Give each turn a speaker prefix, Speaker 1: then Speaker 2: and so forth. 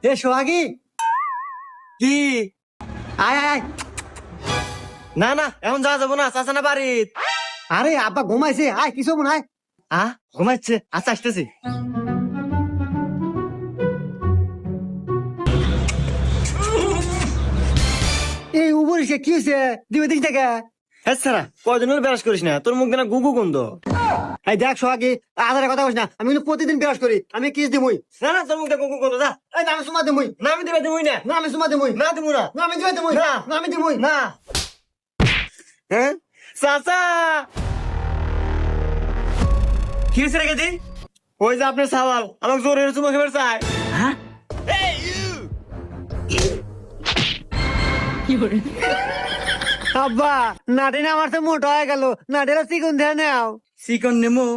Speaker 1: এ সোহাগী,
Speaker 2: কি?
Speaker 1: আয় আয় আয়।
Speaker 2: না না, এখন যাওয়া যাবো না, চাচা না বাড়ি।
Speaker 1: আরে আব্বা ঘুমাইছে, আয় কিছু মনে হয়।
Speaker 2: ঘুমাচ্ছে, আচ্ছা আসতেছি।
Speaker 1: এই উপরে কি হয়েছে? দিবে দিক থেকে।
Speaker 2: হ্যাঁ সারা, কয়দিন হলে ব্রাশ করিস না, তোর মুখ দেনা গুগু গন্ধ।
Speaker 1: এই দেখ সোহাগী, আধারে কথা বলিস না, আমি কিন্তু প্রতিদিন বিরাজ করি, আমি কিস দিমুই।
Speaker 2: না না, তোর মুখ দেনা গুগু গন্ধ, যা।
Speaker 1: এই না আমি সুমা দিমুই।
Speaker 2: না আমি দিবে দিবই না।
Speaker 1: না আমি সুমা দিমুই।
Speaker 2: না দিব না।
Speaker 1: না আমি দিবে দিমুই।
Speaker 2: না।
Speaker 1: না আমি দিমুই।
Speaker 2: না। হ্যাঁ চাচা, কি হয়েছে রেখে দি? ওই যে আপনার সাওয়াল আমাকে জোরে চুমা খেবার চায়।
Speaker 1: হ্যাঁ আব্বা, নাটিনা আমার তো মোটা হয়ে গেল, নাটিরা চিকুন দিয়ে নাও।
Speaker 2: চিকন নেমো